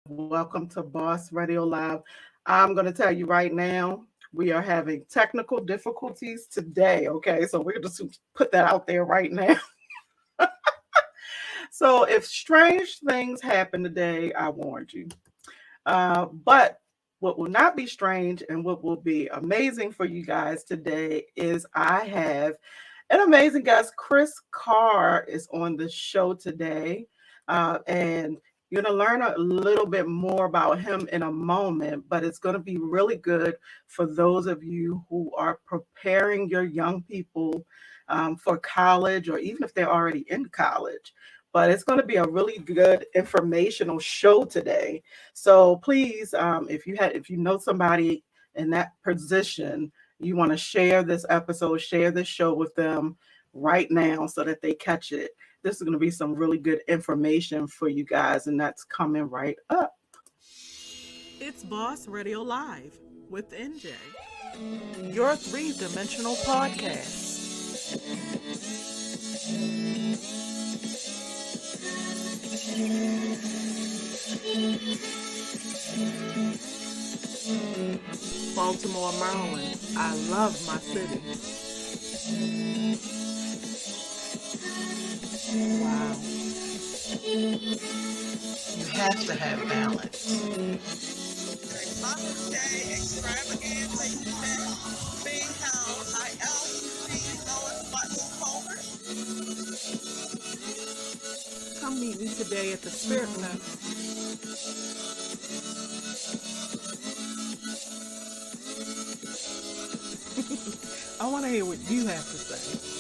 Welcome to Boss Radio Live. I'm going to tell you right now, we are having technical difficulties today. Okay, so we're just put that out there right now. So if strange things happen today, I warned you. But what will not be strange and what will be amazing for you guys today is I have an amazing guest. Chris Carr is on the show today. And you're going to learn a little bit more about him in a moment, but it's going to be really good for those of you who are preparing your young people for college, or even if they're already in college. But it's going to be a really good informational show today. So please, if you know somebody in that position, you want to share this episode, share this show with them right now so that they catch it. This is going to be some really good information for you guys, and that's coming right up. It's Boss Radio Live with NJ, your three-dimensional podcast. Baltimore, Maryland. I love my city. Wow. You have to have balance. Mother's Day extravaganza event being held. I LUC know as much forward. Come meet me today at the Spirit Fest. I want to hear what you have to say.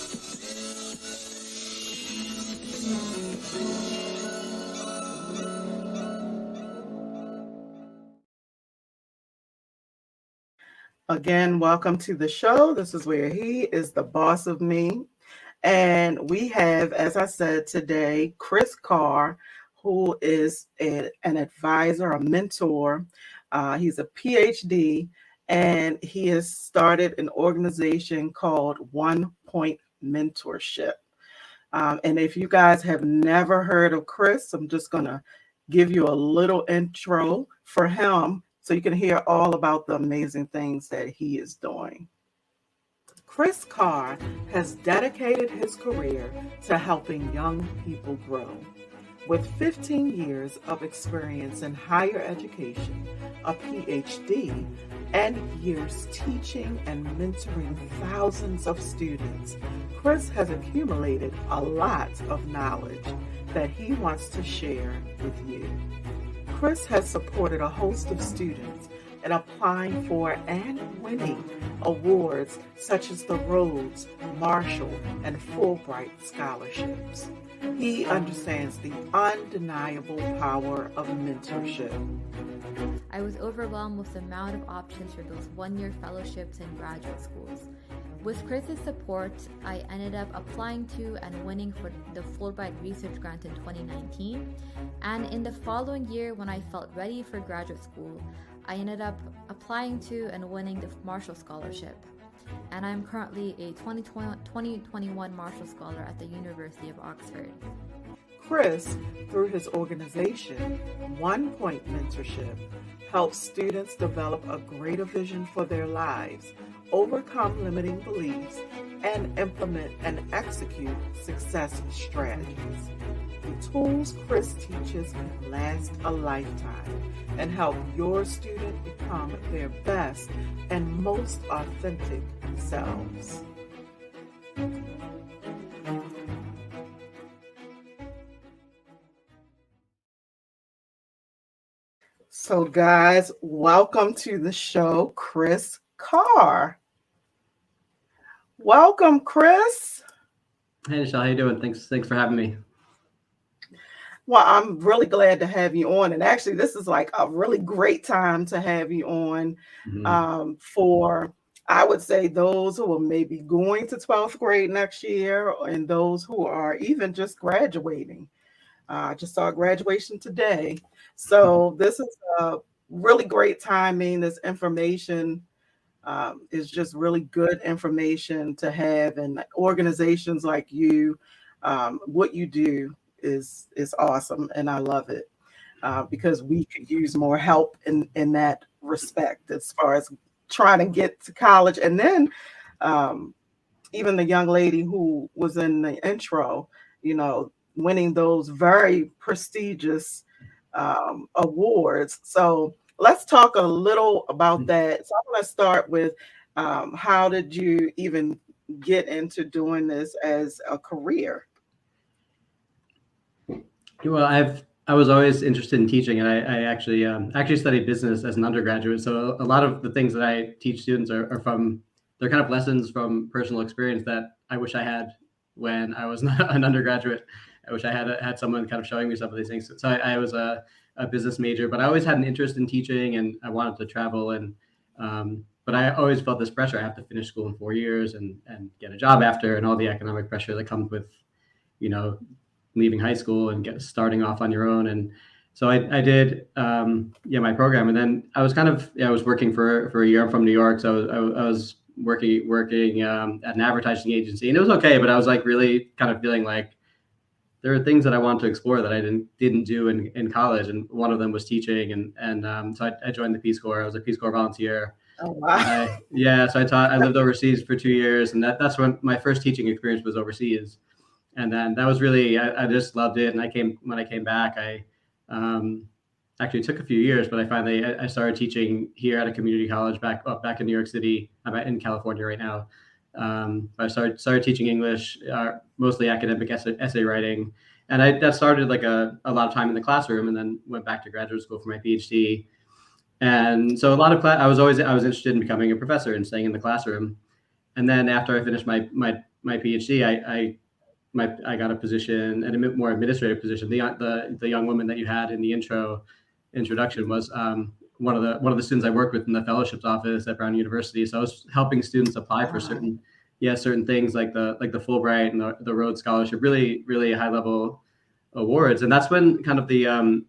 Again, welcome to the show. This is where he is the boss of me. And we have, as I said today, Chris Carr, who is an advisor, a mentor. He's a Ph.D., and he has started an organization called One Point Mentorship. And if you guys have never heard of Chris, I'm just going to give you a little intro for him so you can hear all about the amazing things that he is doing. Chris Carr has dedicated his career to helping young people grow. With 15 years of experience in higher education, a Ph.D., and years teaching and mentoring thousands of students, Chris has accumulated a lot of knowledge that he wants to share with you. Chris has supported a host of students in applying for and winning awards such as the Rhodes, Marshall, and Fulbright scholarships. He understands the undeniable power of mentorship. I was overwhelmed with the amount of options for those one-year fellowships in graduate schools. With Chris's support, I ended up applying to and winning for the Fulbright Research Grant in 2019. And in the following year, when I felt ready for graduate school, I ended up applying to and winning the Marshall Scholarship. And I'm currently a 2021 Marshall Scholar at the University of Oxford. Chris, through his organization, One Point Mentorship, helps students develop a greater vision for their lives, overcome limiting beliefs, and implement and execute success strategies. The tools Chris teaches can last a lifetime and help your student become their best and most authentic selves. So guys, welcome to the show, Chris Carr. Welcome, Chris. Hey, Michelle, how you doing? Thanks for having me. Well, I'm really glad to have you on. And actually, this is like a really great time to have you on for, I would say, those who are maybe going to 12th grade next year and those who are even just graduating. I just saw graduation today. So this is a really great timing. This information is just really good information to have. And organizations like you, what you do is awesome, and I love it. because we could use more help in that respect as far as trying to get to college. And then um, even the young lady who was in the intro, winning those very prestigious awards. So let's talk a little about that. So I'm going to start with how did you even get into doing this as a career? Well, I was always interested in teaching, and I actually studied business as an undergraduate. So a lot of the things that I teach students are from they're kind of lessons from personal experience that I wish I had when I was not an undergraduate. I wish I had someone kind of showing me some of these things. So I was a business major, but I always had an interest in teaching, and I wanted to travel. And but I always felt this pressure. I have to finish school in 4 years and get a job after, and all the economic pressure that comes with, you know, leaving high school and starting off on your own. And so I did my program, and then I was I was working for a year. I'm from New York, so I was working at an advertising agency, and it was okay, but I was like really kind of feeling like there are things that I wanted to explore that I didn't do in college, and one of them was teaching. And so I joined the Peace Corps. I was a Peace Corps volunteer. Oh, wow. So I lived overseas for 2 years, and that's when my first teaching experience was overseas. And then that was really, I just loved it. And when I came back, I actually took a few years, but I started teaching here at a community college back in New York City. I'm in California right now. I started teaching English, mostly academic essay writing. And that started like a lot of time in the classroom, and then went back to graduate school for my Ph.D. And so a lot of I was interested in becoming a professor and staying in the classroom. And then after I finished my Ph.D., I got a position, a more administrative position. The young woman that you had in the introduction was one of the students I worked with in the fellowships office at Brown University. So I was helping students apply for certain things like the Fulbright and the Rhodes Scholarship, really really high level awards. And that's when kind of the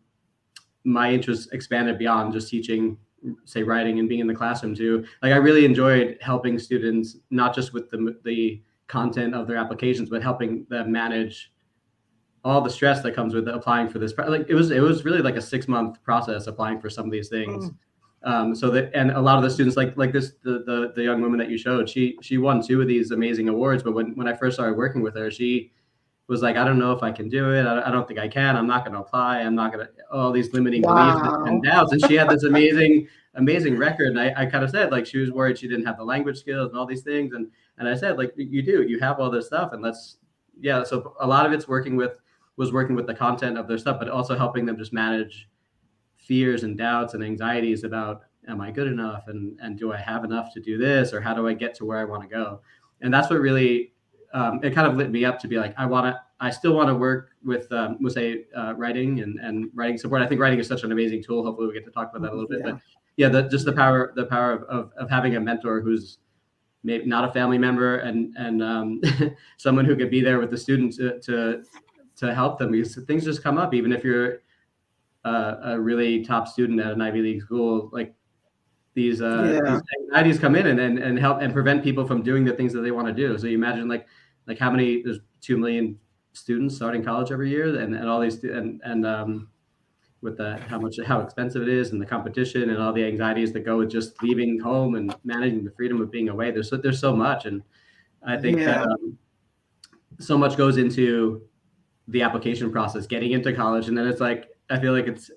my interest expanded beyond just teaching, say, writing and being in the classroom too. Like I really enjoyed helping students, not just with the content of their applications, but helping them manage all the stress that comes with applying for this. Like it was really like a 6-month process applying for some of these things. And a lot of the students, like this, the young woman that you showed, she won 2 of these amazing awards. But when I first started working with her, she was like, I don't know if I can do it. I don't think I can. I'm not going to apply. I'm not going to, all these limiting beliefs and doubts. And she had this amazing record. And I kind of said, like, she was worried she didn't have the language skills and all these things. And I said, like, you have all this stuff. And so a lot of it's working with the content of their stuff, but also helping them just manage fears and doubts and anxieties about, am I good enough? And do I have enough to do this? Or how do I get to where I want to go? And that's what really, it kind of lit me up to be like, I still want to work with writing and writing support. I think writing is such an amazing tool. Hopefully we get to talk about that a little bit, but just the power of having a mentor who's maybe not a family member and someone who could be there with the students to help them, because things just come up. Even if you're a really top student at an Ivy League school, like these anxieties come in and help and prevent people from doing the things that they want to do. So you imagine like how many, there's 2 million students starting college every year, and all these with how expensive it is and the competition and all the anxieties that go with just leaving home and managing the freedom of being away. There's so much, and I think that so much goes into the application process, getting into college, and then it's like I feel like it's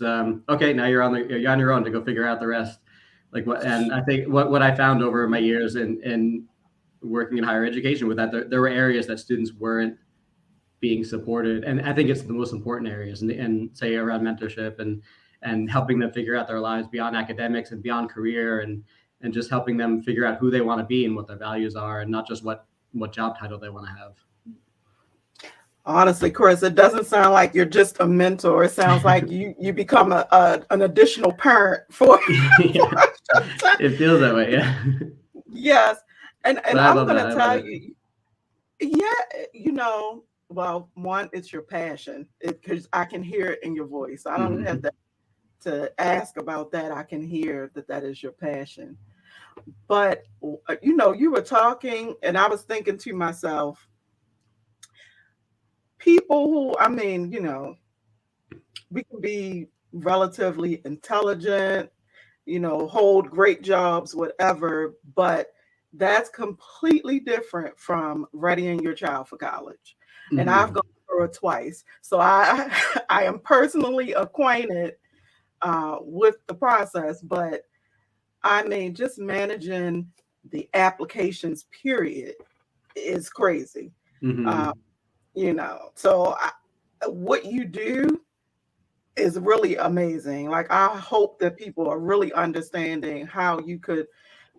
okay, now you're on your own to go figure out the rest. And I think what I found over my years in working in higher education with that, there were areas that students weren't being supported, and I think it's the most important areas, and say around mentorship and helping them figure out their lives beyond academics and beyond career, and just helping them figure out who they want to be and what their values are, and not just what job title they want to have. Honestly, Chris, it doesn't sound like you're just a mentor. It sounds like you become an additional parent for. It feels that way, yeah. Yes, and I'm going to tell you, well, one, it's your passion, because I can hear it in your voice. I don't have to ask about that. I can hear that is your passion. But you were talking, and I was thinking to myself, people who, we can be relatively intelligent, hold great jobs, whatever, but that's completely different from readying your child for college. And I've gone through it twice. So I I am personally acquainted with the process, but I mean, just managing the applications, period, is crazy. Mm-hmm. So what you do is really amazing. Like, I hope that people are really understanding how you could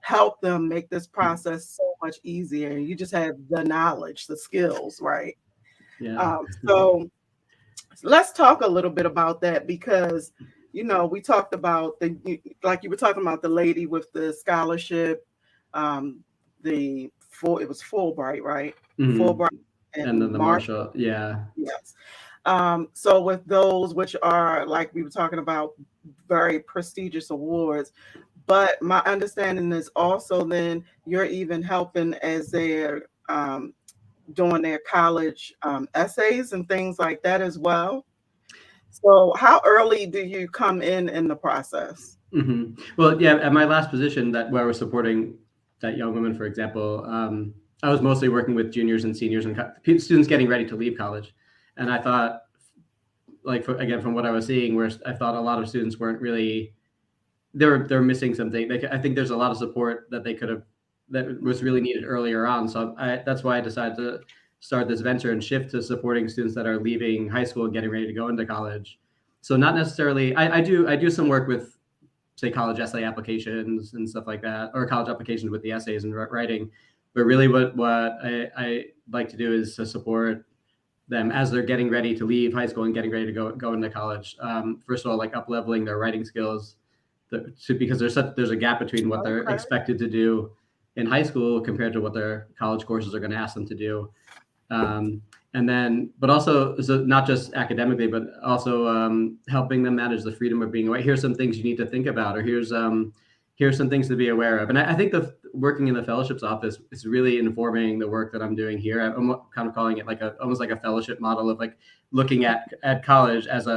help them make this process so much easier. You just have the knowledge, the skills, right? Yeah. So let's talk a little bit about that, because we talked about like you were talking about the lady with the scholarship, it was Fulbright, right? Mm-hmm. Fulbright And then and the Marshall. Marshall. Yeah. Yes. So with those, which are, like we were talking about, very prestigious awards, but my understanding is also then you're even helping as they're doing their college essays and things like that as well. So how early do you come in the process? Mm-hmm. Well, yeah, at my last position where I was supporting that young woman, for example, I was mostly working with juniors and seniors and students getting ready to leave college. And I thought, like, again, from what I was seeing, where I thought a lot of students weren't really, they're missing something. I think there's a lot of support that they could have, that was really needed earlier on. So that's why I decided to start this venture and shift to supporting students that are leaving high school and getting ready to go into college. So not necessarily, I do some work with, say, college essay applications and stuff like that, or college applications with the essays and writing. But really what I like to do is to support them as they're getting ready to leave high school and getting ready to go into college. First of all, like up-leveling their writing skills, because there's a gap between what they're expected to do in high school compared to what their college courses are going to ask them to do. And then, but also, so not just academically, but also helping them manage the freedom of being away. Here's some things you need to think about, or here's some things to be aware of. And I think working in the fellowships office is really informing the work that I'm doing here. I'm kind of calling it like almost like a fellowship model of like looking at college as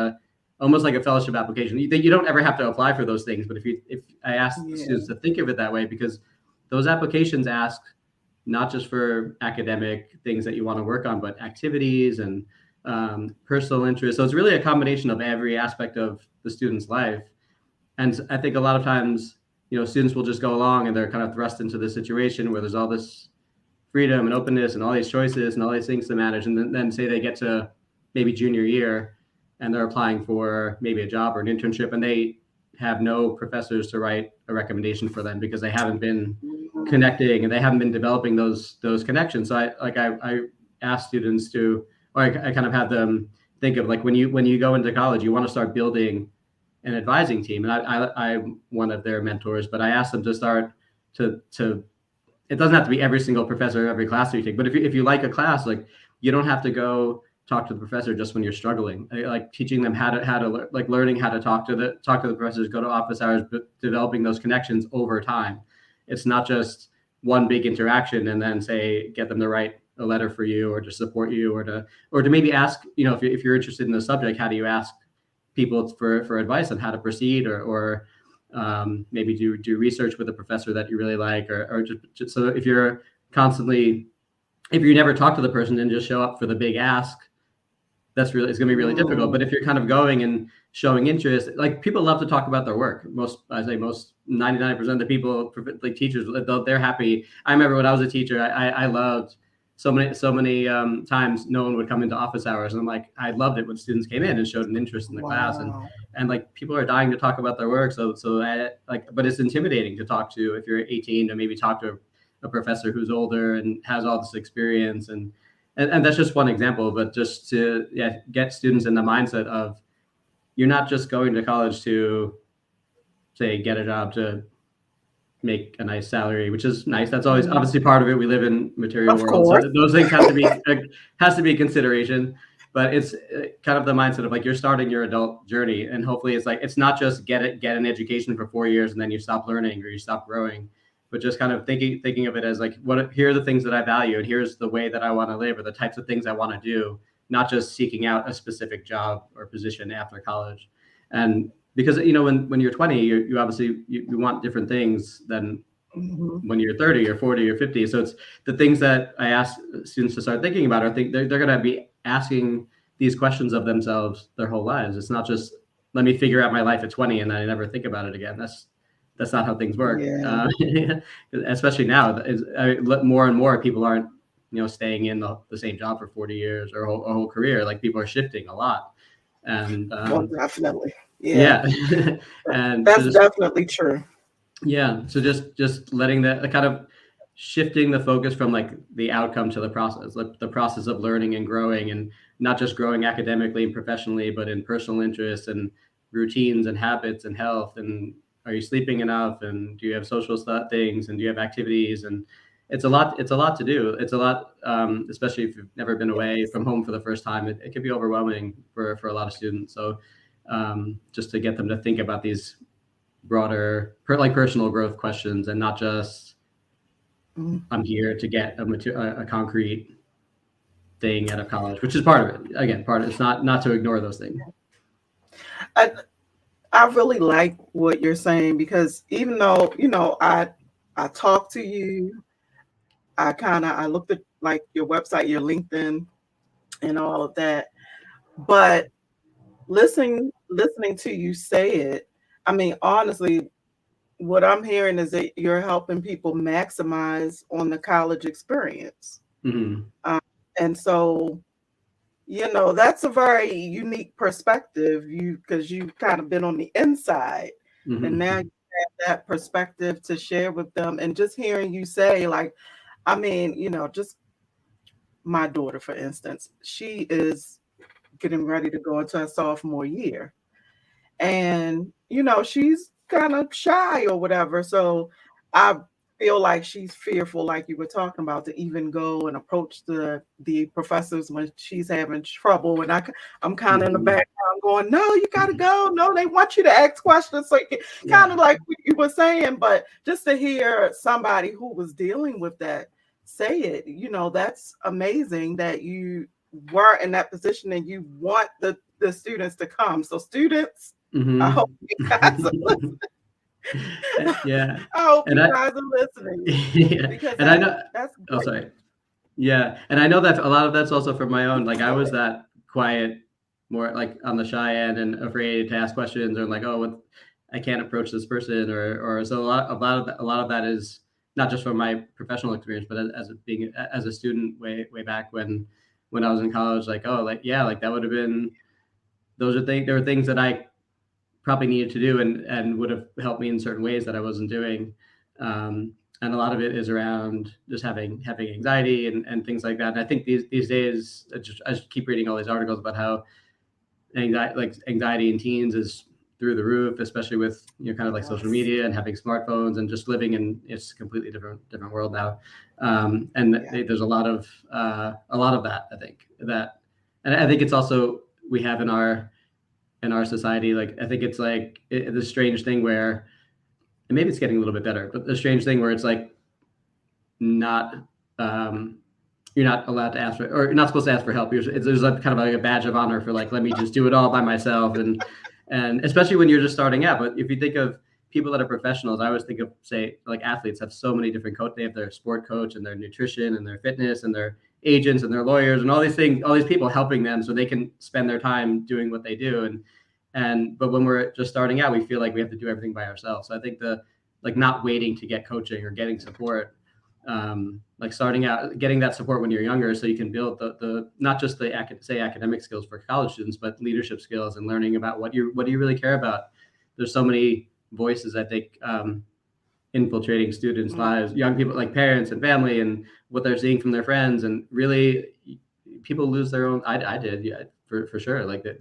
almost like a fellowship application. You don't ever have to apply for those things, but if I ask students to think of it that way, because those applications ask not just for academic things that you want to work on, but activities and personal interests. So it's really a combination of every aspect of the student's life. And I think a lot of times, students will just go along and they're kind of thrust into this situation where there's all this freedom and openness and all these choices and all these things to manage. And then say they get to maybe junior year and they're applying for maybe a job or an internship, and they have no professors to write a recommendation for them because they haven't been connecting and they haven't been developing those connections. So I ask students to, or I kind of have them think of, like, when you go into college, you want to start building an advising team. And I'm one of their mentors, but I ask them to start to it doesn't have to be every single professor, every class that you take, but if you like a class, like, you don't have to go talk to the professor just when you're struggling. Like teaching them how to like learning how to talk to the professors, go to office hours, but developing those connections over time. It's not just one big interaction and then say, get them to write a letter for you or to support you or to maybe ask, if you're interested in the subject, how do you ask people for advice on how to proceed, or maybe do research with a professor that you really like, or just so if you never talk to the person and just show up for the big ask, it's going to be really difficult. But if you're kind of going and showing interest, like, people love to talk about their work. Most 99% of the people, like teachers, they're happy. I remember when I was a teacher, I loved so many times no one would come into office hours, and I loved it when students came in and showed an interest in the class, and like, people are dying to talk about their work. So but it's intimidating to talk to, if you're 18, to maybe talk to a professor who's older and has all this experience, and that's just one example. But just to get students in the mindset of, you're not just going to college to, say, get a job to make a nice salary, which is nice. That's always obviously part of it. We live in material world, so those things has to be consideration. But it's kind of the mindset of, like, you're starting your adult journey, and hopefully it's not just get an education for 4 years and then you stop learning or you stop growing, but just kind of thinking of it as, like, here are the things that I value, and here's the way that I want to live, or the types of things I want to do not just seeking out a specific job or position after college. And because, you know, when you're 20, you obviously you want different things than when you're 30 or 40 or 50. So it's the things that I ask students to start thinking about. I think they're going to be asking these questions of themselves their whole lives. It's not just, let me figure out my life at 20 and then I never think about it again. That's not how things work. Yeah. Especially now, more and more people aren't, you know, staying in the same job for 40 years or a whole career. Like, people are shifting a lot. And Well, definitely. Yeah. And that's so definitely true. Yeah. So just letting the kind of shifting the focus from like the outcome to the process, like the process of learning and growing, and not just growing academically and professionally, but in personal interests and routines and habits and health. And are you sleeping enough? And do you have social things? And do you have activities? And it's a lot to do. It's a lot, especially if you've never been away from home for the first time. It can be overwhelming for a lot of students. So just to get them to think about these broader, personal growth questions, and not just I'm here to get a concrete thing out of college, which is part of it. Again, it's not to ignore those things. I really like what you're saying, because even though, you know, I talked to you, I looked at like your website, your LinkedIn, and all of that, but listening to you say it, I mean, honestly, what I'm hearing is that you're helping people maximize on the college experience. And so, you know, that's a very unique perspective, because you've kind of been on the inside, and now you have that perspective to share with them. And just hearing you say, like, I mean, you know, just my daughter, for instance, she is getting ready to go into her sophomore year. And, you know, she's kind of shy or whatever. So I feel like she's fearful, like you were talking about, to even go and approach the professors when she's having trouble. And I'm kind of in the background going, no, you got to go. No, they want you to ask questions. So kind of like what you were saying, but just to hear somebody who was dealing with that say it, you know, that's amazing that you were in that position and you want the students to come. So students, I hope you guys are listening. Yeah. I hope you guys are listening. Yeah. Because and I know that's great. Oh, sorry. Yeah. And I know that a lot of that's also from my own, like, I was that quiet, more like on the shy end and afraid to ask questions, or like, oh, I can't approach this person, or so a lot of that is not just from my professional experience, but as a student way back when I was in college, like, oh, like, yeah, like that would have been, there were things that I probably needed to do and would have helped me in certain ways that I wasn't doing. And a lot of it is around just having anxiety and things like that. And I think these days, I just keep reading all these articles about how anxiety in teens is through the roof, especially with, you know, kind of like social media and having smartphones and just living in it's a completely different world now. There's a lot of that, I think, and I think it's also, we have in our society, like, I think it's like the strange thing where, and maybe it's getting a little bit better, but the strange thing where it's like not, you're not allowed to ask for, or you're not supposed to ask for help. There's like kind of like a badge of honor for, like, let me just do it all by myself. And especially when you're just starting out. But if you think of people that are professionals, I always think of, say, like, athletes have so many different coaches. They have their sport coach and their nutrition and their fitness and their agents and their lawyers and all these things, all these people helping them so they can spend their time doing what they do. But when we're just starting out, we feel like we have to do everything by ourselves. So I think not waiting to get coaching or getting support, like starting out, getting that support when you're younger, so you can build the not just the academic skills for college students, but leadership skills and learning about what do you really care about. There's so many voices, I think, infiltrating students' lives, young people, like parents and family, and what they're seeing from their friends. And really, people lose their own. I did, yeah, for sure. Like, that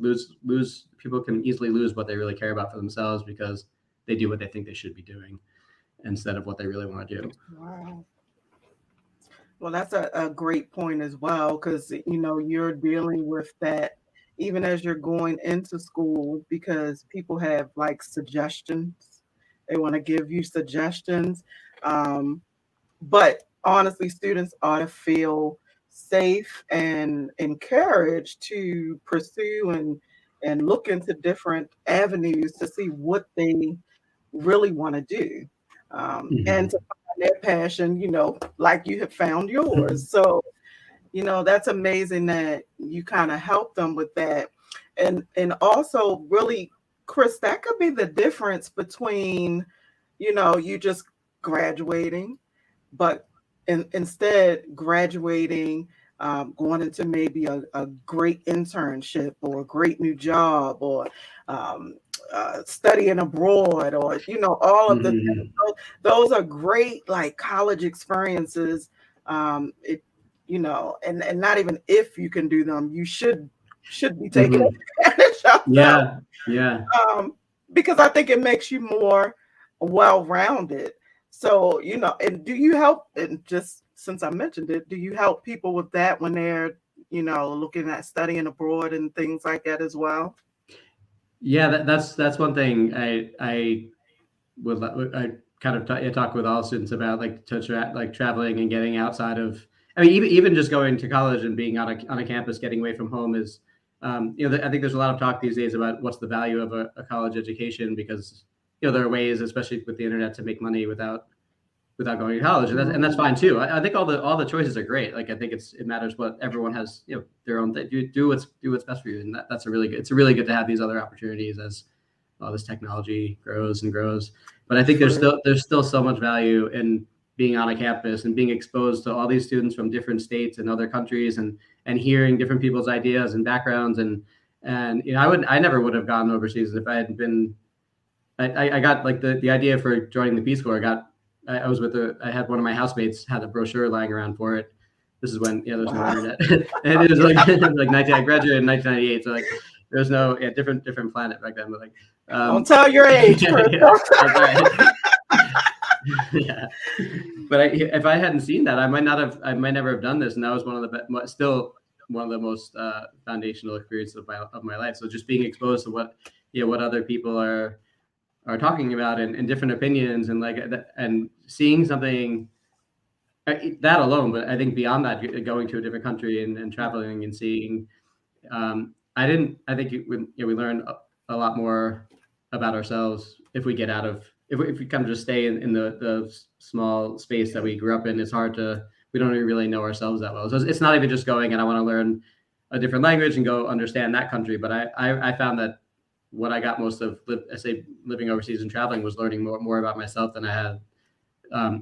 people can easily lose what they really care about for themselves because they do what they think they should be doing instead of what they really want to do. Wow. Well, that's a great point as well, because, you know, you're dealing with that even as you're going into school, because people have like suggestions. They want to give you suggestions. But honestly, students ought to feel safe and encouraged to pursue and look into different avenues to see what they really want to do, and Mhm. to find their passion, like you have found yours. So, that's amazing that you kind of help them with that. And also really, Chris, that could be the difference between, you just graduating, but instead graduating, going into maybe a great internship or a great new job, or um, studying abroad, or all of the things. Mhm. Those are great, like, college experiences. It and not even if you can do them, you should be taking Mhm. advantage of them, Yeah, yeah. um, because I think it makes you more well-rounded. So, and do you help, and just since I mentioned it, do you help people with that when they're, looking at studying abroad and things like that as well? Yeah, that's one thing I kind of talk with all students about, like like traveling and getting outside of. I mean, even just going to college and being on a campus, getting away from home is, I think there's a lot of talk these days about what's the value of a college education, because there are ways, especially with the internet, to make money without going to college, and that's Mhm. fine too. I think all the choices are great. Like, I think it matters what everyone has, their own thing. Do what's best for you, and that's a really good. It's really good to have these other opportunities as all this technology grows and grows. But I think True. there's still so much value in being on a campus and being exposed to all these students from different states and other countries, and hearing different people's ideas and backgrounds, and I never would have gone overseas if I hadn't been. I got, like, the idea for joining the Peace Corps. I was I had one of my housemates had a brochure lying around for it. This is when there's no Wow. internet, and it was like like 19. I graduated in 1998, so, like, there's no different planet back then. But, like, Don't tell your age, yeah, Chris. yeah, that's right. Yeah, but if I hadn't seen that, I might never have done this, and that was one of the still one of the most foundational experiences of my life. So just being exposed to what other people are talking about, and different opinions, and, like, and seeing something, that alone. But I think beyond that, going to a different country, and traveling and seeing, I think we learn a lot more about ourselves if we get out of, if we kind of just stay in the small space that we grew up in. It's hard to, we don't really know ourselves that well. So it's not even just going and I want to learn a different language and go understand that country. But I found that what I got most of, I say, living overseas and traveling, was learning more about myself than I had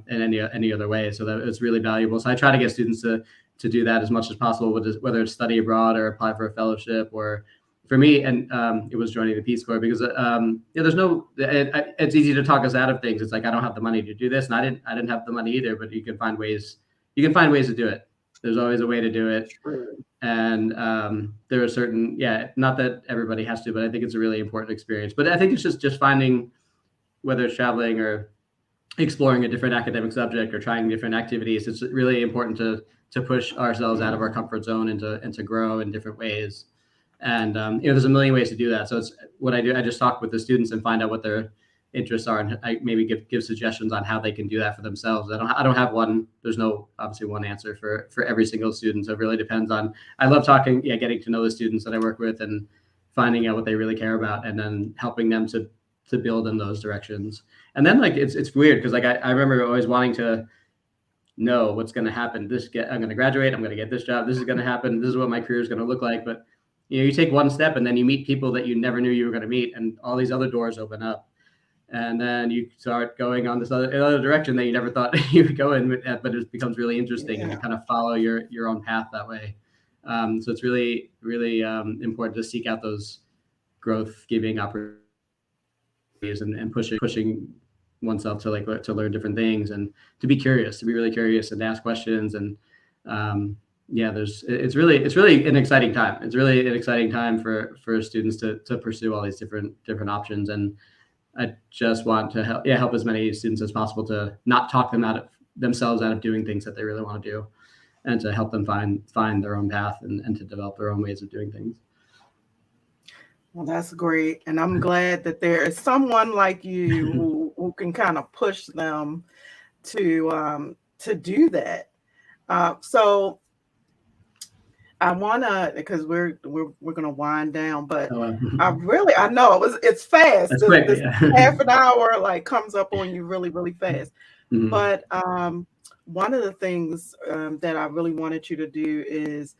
in any other way. So that it's really valuable. So I try to get students to do that as much as possible, whether it's study abroad or apply for a fellowship, or for me, and it was joining the Peace Corps, because there's no, it's easy to talk us out of things. It's like, I don't have the money to do this, and I didn't have the money either. But you can find ways to do it. There's always a way to do it. True. And there are certain, not that everybody has to, but I think it's a really important experience. But I think it's just finding, whether it's traveling or exploring a different academic subject or trying different activities, it's really important to push ourselves out of our comfort zone, and to grow in different ways. And there's a million ways to do that. So it's what I do. I just talk with the students and find out what their interests are, and I maybe give suggestions on how they can do that for themselves. I don't have one. There's no, obviously, one answer for every single student. So it really depends on. I love talking, getting to know the students that I work with, and finding out what they really care about, and then helping them to build in those directions. And then, like, it's weird, because, like, I remember always wanting to know what's going to happen. I'm going to graduate. I'm going to get this job. This is going to happen. This is what my career is going to look like. But you take one step, and then you meet people that you never knew you were going to meet, and all these other doors open up. And then you start going on this other direction that you never thought you would go in, but it becomes really interesting, and you kind of follow your own path that way. So it's really, really important to seek out those growth-giving opportunities, and pushing oneself to learn different things, and to be really curious, and to ask questions. And it's really an exciting time. It's really an exciting time for students to pursue all these different options. And I just want to help as many students as possible to not talk themselves out of doing things that they really want to do, and to help them find their own path, and to develop their own ways of doing things. Well, that's great. And I'm glad that there is someone like you who can kind of push them to do that. So I wanna, because we're gonna wind down, but Oh, I know it's fast. that's quick. This Yeah. half an hour like comes up on you really, really fast. Mhm. But one of the things that I really wanted you to do is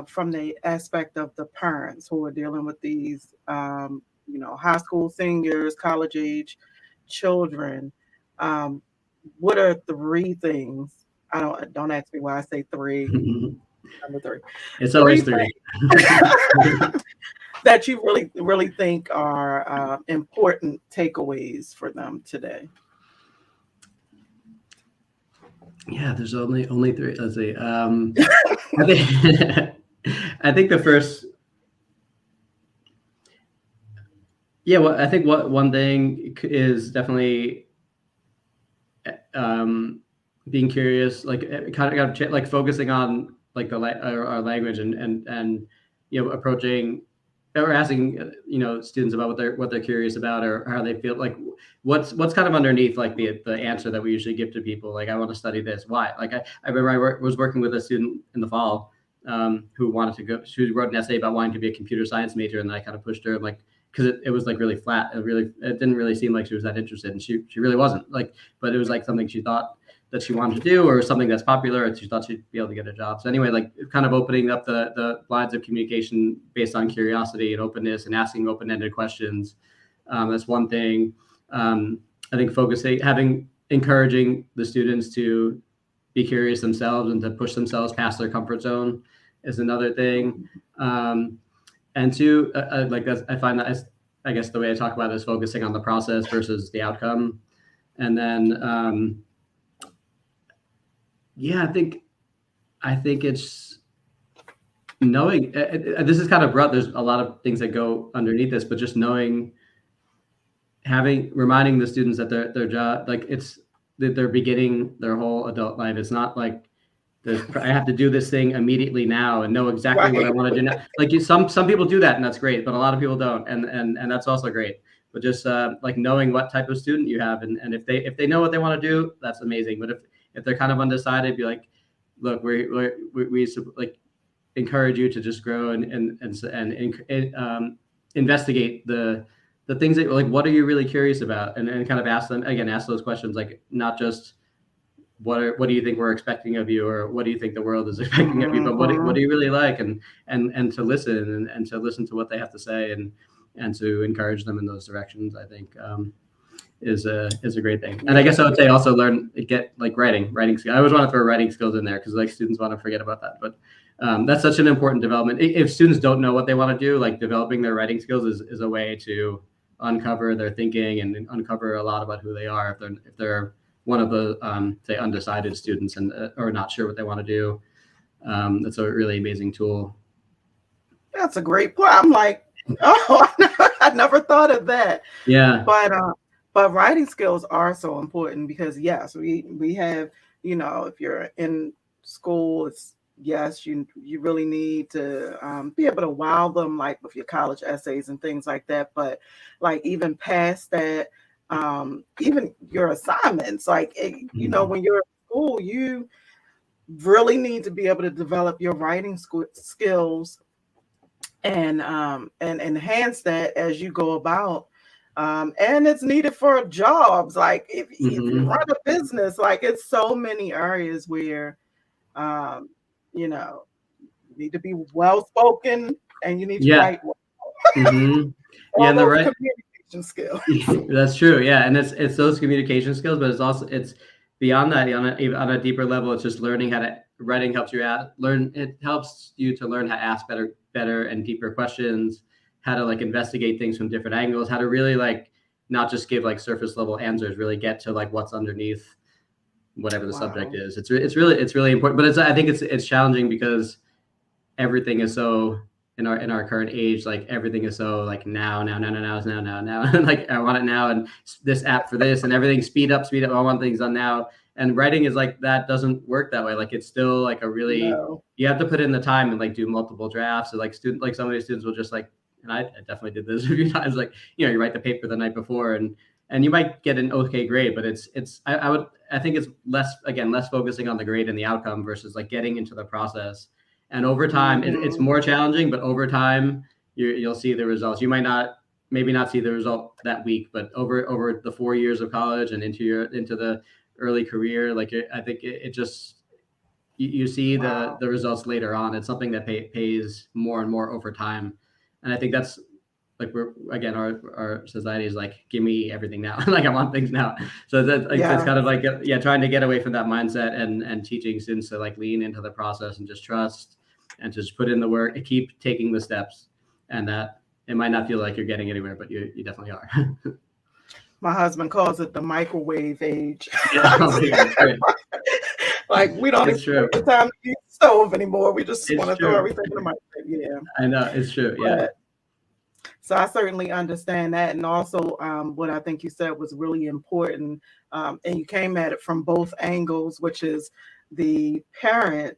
from the aspect of the parents who are dealing with these, high school seniors, college age children. Um, what are three things? Don't ask me why I say three. Number three. It's Three always three. things that you really, really think are important takeaways for them today. Yeah, there's only three. Let's see. I think I think the first. Yeah, well, I think one thing is definitely being curious, like kind of like focusing on like our language and approaching or asking students about what they're curious about or how they feel, like what's kind of underneath like the answer that we usually give to people, like I want to study this, why. Like I remember I was working with a student in the fall who wanted to go. She wrote an essay about wanting to be a computer science major, and I kind of pushed her like, because it was like really flat. It didn't really seem like she was that interested, and she really wasn't, like, but it was like something she thought that she wanted to do, or something that's popular, and she thought she'd be able to get a job. So anyway, like kind of opening up the lines of communication based on curiosity and openness and asking open-ended questions. That's one thing. I think encouraging the students to be curious themselves and to push themselves past their comfort zone is another thing. And two, like that's, I find that I guess the way I talk about it is focusing on the process versus the outcome. And then, yeah, I think it's knowing. This is kind of broad. There's a lot of things that go underneath this, but just knowing, reminding the students that their job, like it's that they're beginning their whole adult life. It's not like I have to do this thing immediately now and know exactly what I want to do now. Like some people do that, and that's great, but a lot of people don't, and that's also great. But just like knowing what type of student you have, and if they know what they want to do, that's amazing. But if they're kind of undecided, be like, look, we like encourage you to just grow and investigate the things that, like, what are you really curious about, and kind of ask those questions, like not just what do you think we're expecting of you, or what do you think the world is expecting of you, but what do you really like, and to listen and to listen to what they have to say, and to encourage them in those directions, I think is a great thing. And I guess I would say also get like writing skills. I always want to throw writing skills in there because like students want to forget about that, but that's such an important development. If students don't know what they want to do, like developing their writing skills is a way to uncover their thinking and uncover a lot about who they are if they're one of the say undecided students and or not sure what they want to do. That's a really amazing tool. That's a great point. I'm like, oh, I never thought of that. Yeah. But writing skills are so important because yes, we have, if you're in school, yes, you really need to be able to wow them, like with your college essays and things like that. But like even past that, even your assignments, like when you're in school, you really need to be able to develop your writing skills and enhance that as you go about. And it's needed for jobs. Like if you run a business, like it's so many areas where you need to be well spoken and you need to write well. Yeah, and the right communication skills. That's true. Yeah, and it's those communication skills, but it's beyond that. On a deeper level, it's just learning how to writing helps you learn. It helps you to learn how to ask better and deeper questions, how to like investigate things from different angles, how to really like not just give like surface level answers, really get to like what's underneath whatever the subject is. It's really important, but I think it's challenging because everything is so in our current age, like everything is so like now, like I want it now, and this app for this, and everything speed up. I want things done now. And writing is like that doesn't work that way. Like it's still like you have to put in the time and like do multiple drafts. So like some of these students will just like, and I definitely did this a few times. Like you write the paper the night before, and you might get an okay grade, but I think it's less focusing on the grade and the outcome versus like getting into the process And over time, it's more challenging, but over time, you'll see the results. You might maybe not see the result that week, but over the 4 years of college and into the early career, like I think it just, you see the results later on. It's something that pays more and more over time. And I think that's like, our society is like, give me everything now. Like, I want things now. So that's like, it's kind of like, trying to get away from that mindset and teaching students to like lean into the process and just trust and just put in the work and keep taking the steps. And that it might not feel like you're getting anywhere, but you definitely are. My husband calls it the microwave age. Yeah, like, we don't even take the time to use the stove anymore. We just want to throw everything in the microwave. Yeah, I know, it's true. Yeah. So I certainly understand that. And also what I think you said was really important. And you came at it from both angles, which is the parent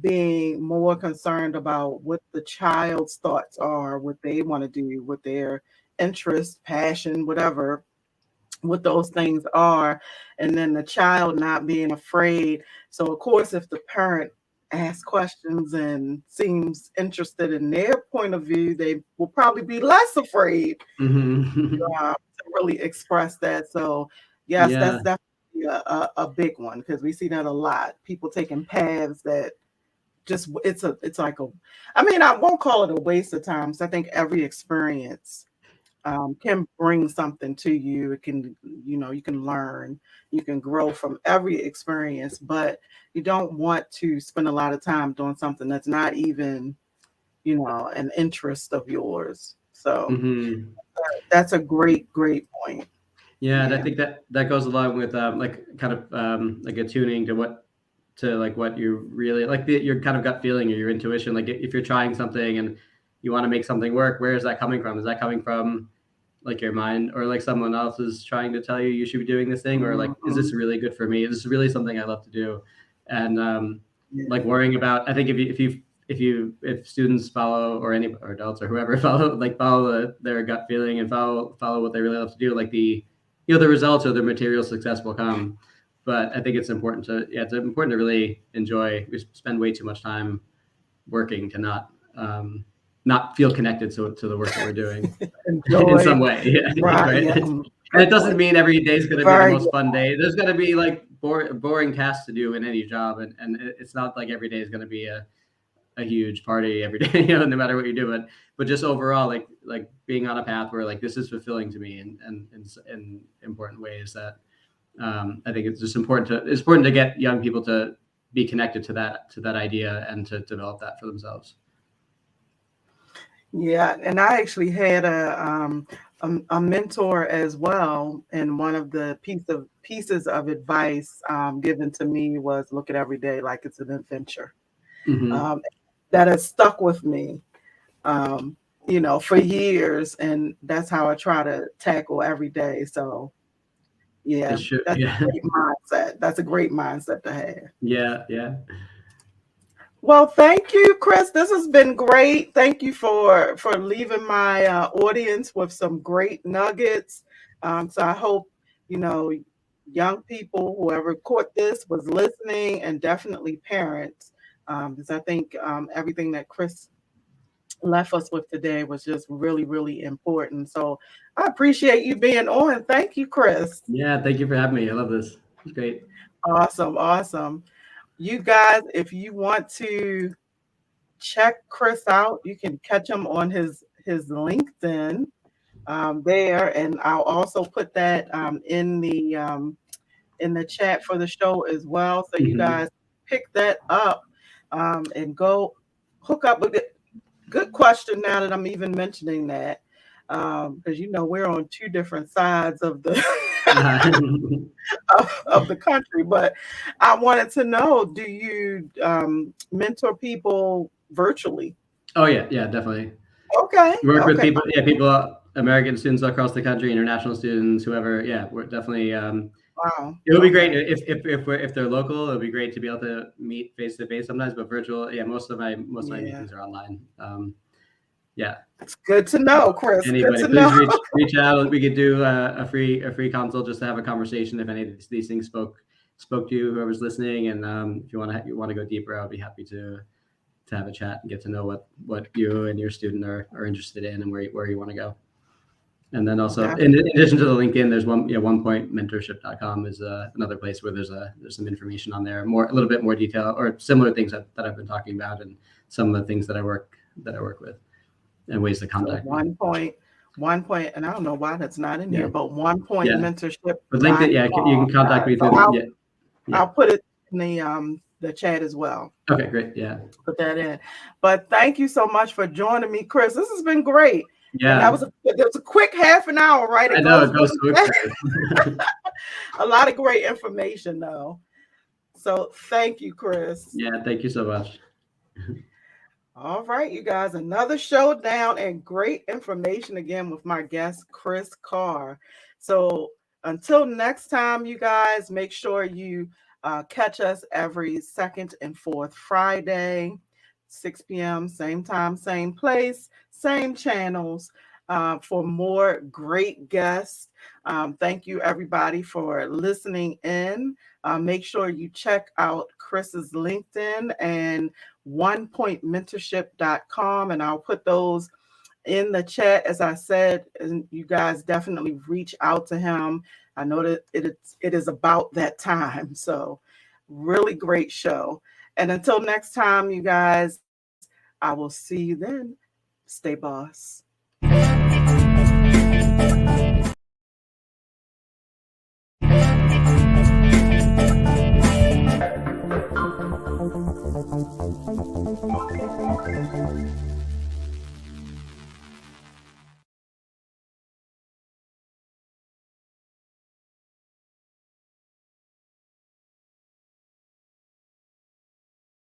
being more concerned about what the child's thoughts are, what they want to do, what their interest, passion, whatever, what those things are, and then the child not being afraid. So of course, if the parent asks questions and seems interested in their point of view, they will probably be less afraid to really express that. So yes, that's definitely a big one, because we see that a lot. People taking paths that just, it's like I mean, I won't call it a waste of time. So I think every experience can bring something to you. It can, you can learn, you can grow from every experience, but you don't want to spend a lot of time doing something that's not even, an interest of yours. So that's a great point. Yeah, and I think that goes along with like kind of like attuning to what you really like, your kind of gut feeling or your intuition. Like if you're trying something and you want to make something work, where is that coming from? Is that coming from like your mind, or like someone else is trying to tell you should be doing this thing, or like, is this really good for me? Is this really something I love to do? And like worrying about, I think if students follow, or adults or whoever follow their gut feeling and follow what they really love to do, like the results or the material success will come. But I think it's important to really enjoy. We spend way too much time working to not feel connected to the work that we're doing in some way. Yeah, right. Yeah. And it doesn't mean every day is going to be the most fun day. There's going to be like boring tasks to do in any job, and it's not like every day is going to be a huge party every day, no matter what you do. But just overall, like being on a path where like this is fulfilling to me in important ways that I think it's just important to get young people to be connected to that idea and to develop that for themselves. Yeah, and I actually had a mentor as well, and one of the pieces of advice given to me was, look at every day like it's an adventure. That has stuck with me, for years, and that's how I try to tackle every day. So yeah, that's a great mindset. That's a great mindset to have. Yeah. Well, thank you, Chris. This has been great. Thank you for leaving my audience with some great nuggets. So I hope, young people, whoever caught this, was listening, and definitely parents, because I think everything that Chris left us with today was just really, really important. So I appreciate you being on. Thank you, Chris. Yeah, thank you for having me. I love this. It's great. Awesome. You guys, if you want to check Chris out, you can catch him on his LinkedIn there, and I'll also put that in the chat for the show as well. So you guys pick that up and go hook up with it. Good question. Now that I'm even mentioning that, because we're on two different sides of the of the country, but I wanted to know, do you mentor people virtually? Oh yeah, definitely. Okay. Work with people, American students across the country, international students, whoever. Yeah, we're definitely. Wow. It would be great if they're local. It would be great to be able to meet face to face sometimes, but virtual. Yeah, most of my meetings are online. Yeah, it's good to know, Chris. Anybody, please reach out. We could do a free consult just to have a conversation if any of these things spoke to you, whoever's listening, and if you want to go deeper, I'll be happy to have a chat and get to know what you and your student are interested in and where you want to go. And then also, in addition to the LinkedIn, there's onepointmentorship.com is another place where there's some information on there, a little bit more detail or similar things that I've been talking about, and some of the things that I work with, and ways to contact me. One point, and I don't know why that's not in here, but One Point Mentorship. But LinkedIn, you can contact me through. I'll put it in the chat as well. Okay, great. Yeah, put that in. But thank you so much for joining me, Chris. This has been great. Yeah, that was a quick half an hour, right? I know it goes so quick. A lot of great information, though. So thank you, Chris. Yeah, thank you so much. All right, you guys, another showdown and great information again with my guest, Chris Carr. So until next time, you guys, make sure you catch us every second and fourth Friday, 6 p.m., same time, same place, same channels, for more great guests. Thank you, everybody, for listening in. Make sure you check out Chris's LinkedIn and onepointmentorship.com, and I'll put those in the chat, as I said, and you guys definitely reach out to him. I know that it is about that time. So really great show. And until next time, you guys, I will see you then. Stay boss.